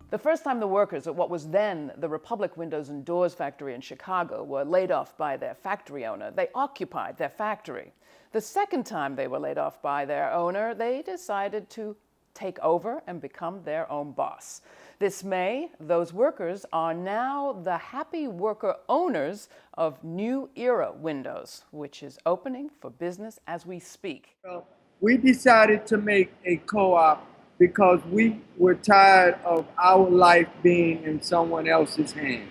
The first time the workers at what was then the Republic Windows and Doors factory in Chicago were laid off by their factory owner, they occupied their factory. The second time they were laid off by their owner, they decided to take over and become their own boss. This May, those workers are now the happy worker owners of New Era Windows, which is opening for business as we speak. We decided to make a co-op because we were tired of our life being in someone else's hand.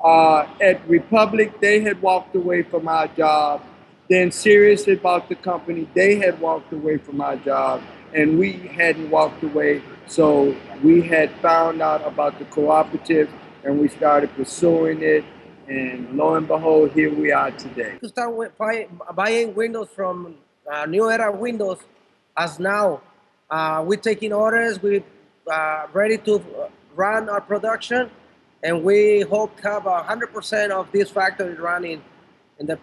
At Republic, they had walked away from our job. Then seriously about the company, they had walked away from our job, and we hadn't walked away. So we had found out about the cooperative, and we started pursuing it. And lo and behold, here we are today. To start with buying windows from New Era Windows, as now we're taking orders, we're ready to run our production, and we hope to have 100% of this factory running in the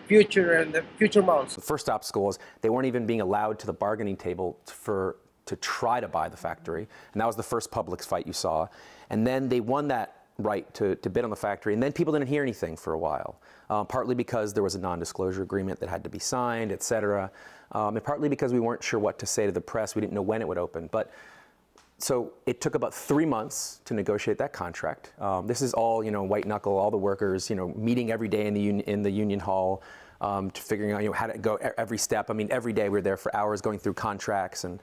future months. The first obstacle was they weren't even being allowed to the bargaining table to try to buy the factory, and that was the first public fight you saw. And then they won that right to bid on the factory, and then people didn't hear anything for a while, partly because there was a non-disclosure agreement that had to be signed, et cetera, and partly because we weren't sure what to say to the press. We didn't know when it would open. But so it took about 3 months to negotiate that contract. This is all, white knuckle, all the workers, meeting every day in the union hall, to figuring out, how to go every step. I mean, every day we were there for hours going through contracts, and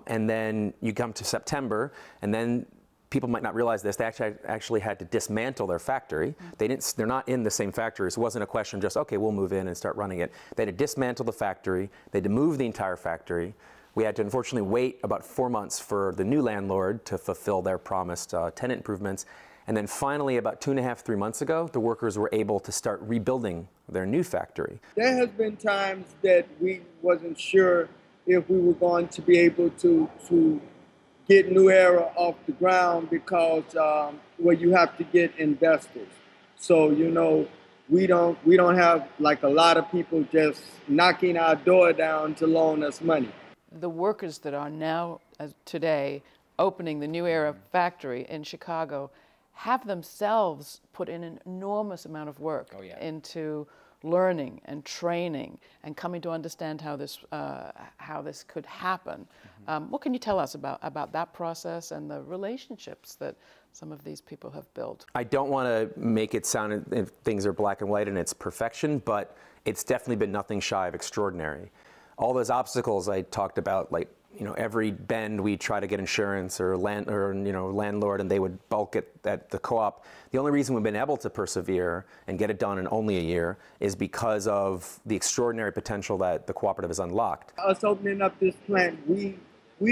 then you come to September, and then people might not realize this. They actually had to dismantle their factory. They're not in the same factory. So it wasn't a question of just, okay, we'll move in and start running it. They had to dismantle the factory. They had to move the entire factory. We had to unfortunately wait about 4 months for the new landlord to fulfill their promised tenant improvements. And then finally, about 2.5, 3 months ago, the workers were able to start rebuilding their new factory. There has been times that we wasn't sure if we were going to be able to get New Era off the ground because you have to get investors. So we don't have like a lot of people just knocking our door down to loan us money. The workers that are now today opening the New Era factory in Chicago have themselves put in an enormous amount of work into learning and training and coming to understand how this could happen. What can you tell us about that process and the relationships that some of these people have built? I don't want to make it sound if things are black and white and it's perfection, but it's definitely been nothing shy of extraordinary. All those obstacles I talked about, like every bend we try to get insurance or landlord, and they would balk at the co-op. The only reason we've been able to persevere and get it done in only a year is because of the extraordinary potential that the cooperative has unlocked. Us opening up this plant, we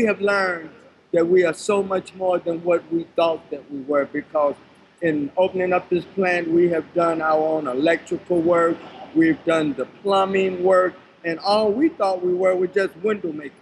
have learned that we are so much more than what we thought that we were, because in opening up this plant, we have done our own electrical work, we've done the plumbing work, and all we thought we were just window makers.